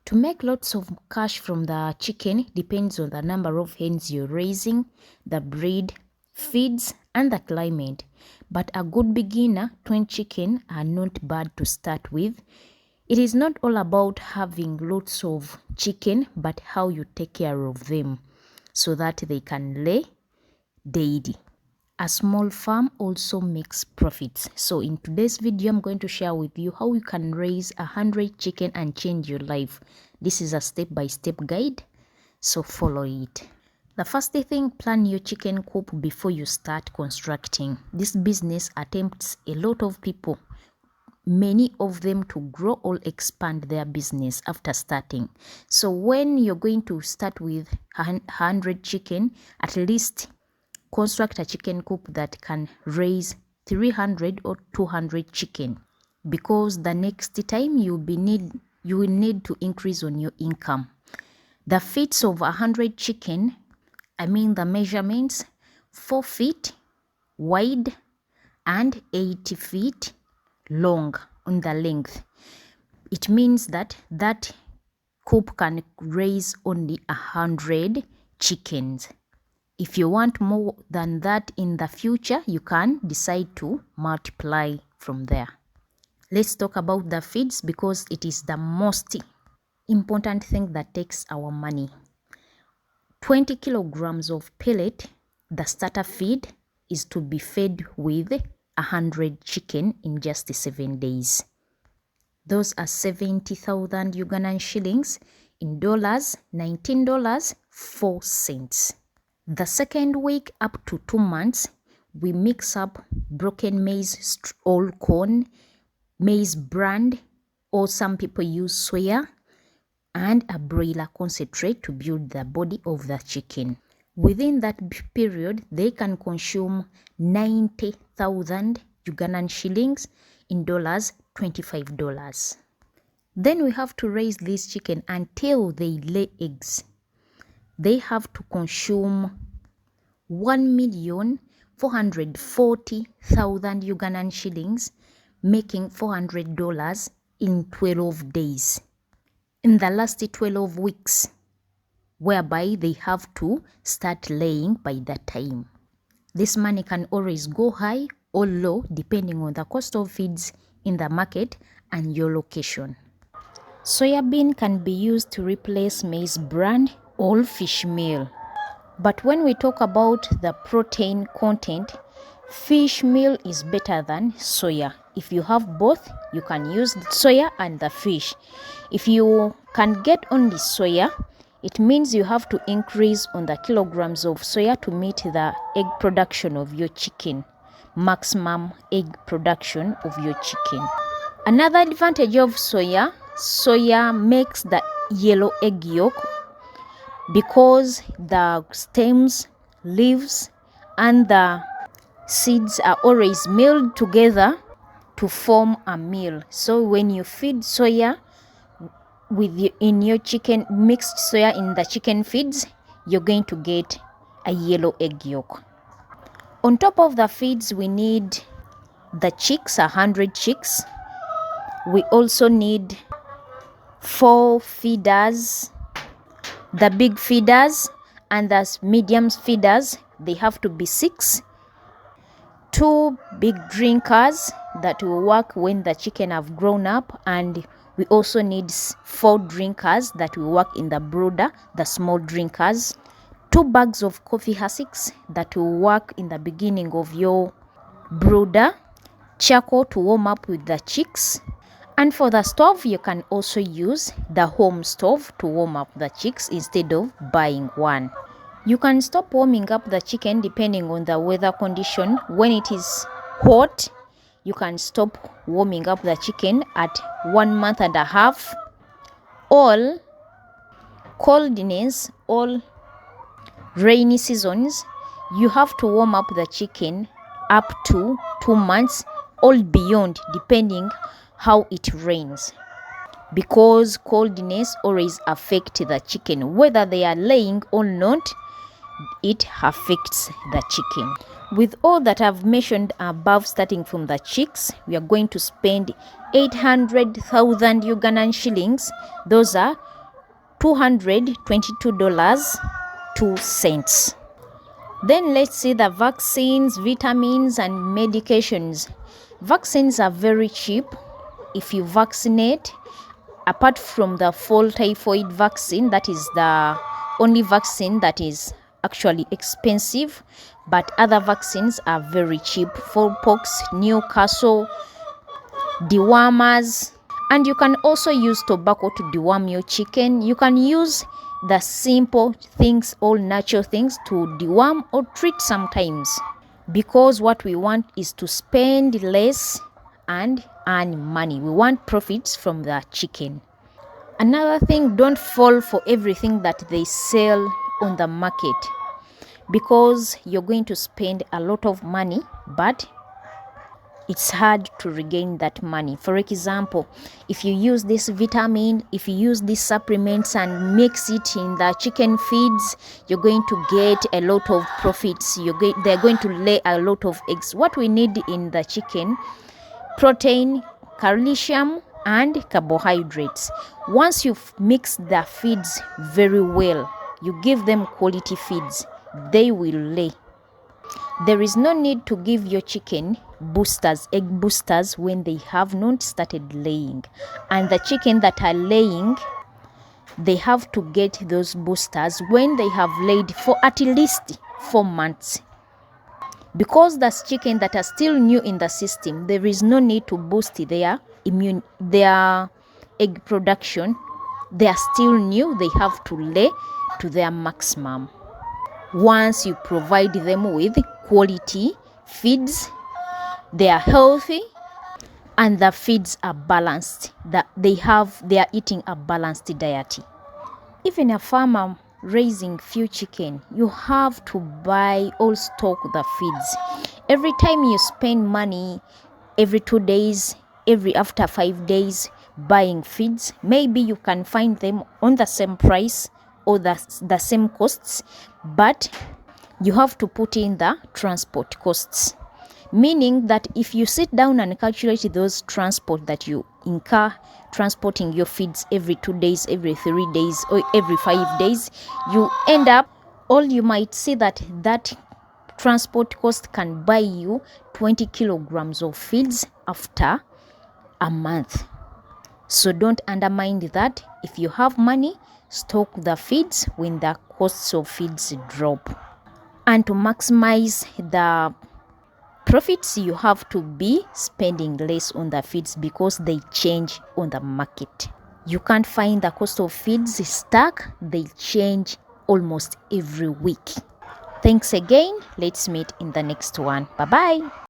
To make lots of cash from the chicken depends on the number of hens you're raising, the breed, feeds, and the climate. But a good beginner, 20 chicken are not bad to start with. It is not all about having lots of chicken, but how you take care of them so that they can lay daily. A small farm also makes profits. So in today's video, I'm going to share with you how you can raise 100 chicken and change your life. This is a step-by-step guide, so follow it. The first thing, plan your chicken coop before you start constructing. This business attempts a lot of people, many of them to grow or expand their business after starting. So when you're going to start with 100 chicken, at least construct a chicken coop that can raise 300 or 200 chicken, because the next time you will need to increase on your income. The feet of 100 chicken, the measurements, 4 feet wide and 80 feet long on the length. It means that coop can raise only 100 chickens. If you want more than that in the future, you can decide to multiply from there. Let's talk about the feeds, because it is the most important thing that takes our money. 20 kilograms of pellet, the starter feed, is to be fed with 100 chicken in just 7 days. Those are 70,000 Ugandan shillings, in dollars, $19.04. The second week up to 2 months, we mix up broken maize or corn, maize bran, or some people use soya, and a broiler concentrate to build the body of the chicken. Within that period, they can consume 90,000 Ugandan shillings, in dollars, $25. Then we have to raise these chicken until they lay eggs. They have to consume 1,440,000 Ugandan shillings, making $400 in 12 days. In the last 12 weeks, whereby they have to start laying by that time. This money can always go high or low depending on the cost of feeds in the market and your location. Soya bean can be used to replace maize bran or fish meal. But when we talk about the protein content, fish meal is better than soya. If you have both, you can use the soya and the fish. If you can get only soya, it means you have to increase on the kilograms of soya to meet the egg production of your chicken, maximum egg production of your chicken. Another advantage of soya makes the yellow egg yolk, because the stems, leaves, and the seeds are always milled together to form a meal. So when you feed soya in your chicken, mixed soya in the chicken feeds, you're going to get a yellow egg yolk. On top of the feeds, we need the chicks, 100 chicks. We also need 4 feeders, the big feeders, and the medium feeders, they have to be 6. 2 big drinkers that will work when the chicken have grown up, and we also need 4 drinkers that will work in the brooder, the small drinkers. 2 bags of coffee hussks that will work in the beginning of your brooder. Charcoal to warm up with the chicks. And for the stove, you can also use the home stove to warm up the chicks instead of buying one. You can stop warming up the chicken depending on the weather condition. When it is hot, you can stop warming up the chicken at 1.5 months. All coldness, all rainy seasons, you have to warm up the chicken up to 2 months or beyond, depending how it rains, because coldness always affects the chicken. Whether they are laying or not, it affects the chicken. With all that I've mentioned above, starting from the chicks, we are going to spend 800,000 Ugandan shillings. Those are $222.02. Then let's see the vaccines, vitamins, and medications. Vaccines are very cheap if you vaccinate. Apart from the fall typhoid vaccine, that is the only vaccine that is actually expensive, but other vaccines are very cheap. Fowlpox, Newcastle, dewormers, and you can also use tobacco to deworm your chicken. You can use the simple things, all natural things, to deworm or treat sometimes, because what we want is to spend less and earn money. We want profits from the chicken. Another thing, don't fall for everything that they sell on the market, because you're going to spend a lot of money, but it's hard to regain that money. For example, if you use this vitamin, if you use these supplements and mix it in the chicken feeds, you're going to get a lot of profits. They're going to lay a lot of eggs. What we need in the chicken: protein, calcium, and carbohydrates. Once you've mixed the feeds very well, you give them quality feeds, they will lay. There is no need to give your chicken boosters, egg boosters, when they have not started laying. And the chicken that are laying, they have to get those boosters when they have laid for at least 4 months. Because that's chicken that are still new in the system, there is no need to boost their egg production. They are still new, they have to lay to their maximum. Once you provide them with quality feeds, they are healthy and the feeds are balanced, that they are eating a balanced diet. Even a farmer raising few chicken, you have to buy or stock the feeds. Every time you spend money, every 2 days, after 5 days, buying feeds, maybe you can find them on the same price or the same costs, but you have to put in the transport costs. Meaning that if you sit down and calculate those transport that you incur transporting your feeds every 2 days, every 3 days, or every 5 days, you end up, you might see that transport cost can buy you 20 kilograms of feeds after a month. So don't undermine that. If you have money, stock the feeds when the costs of feeds drop. And to maximize the profits, you have to be spending less on the feeds, because they change on the market. You can't find the cost of feeds stuck. They change almost every week. Thanks again. Let's meet in the next one. Bye bye.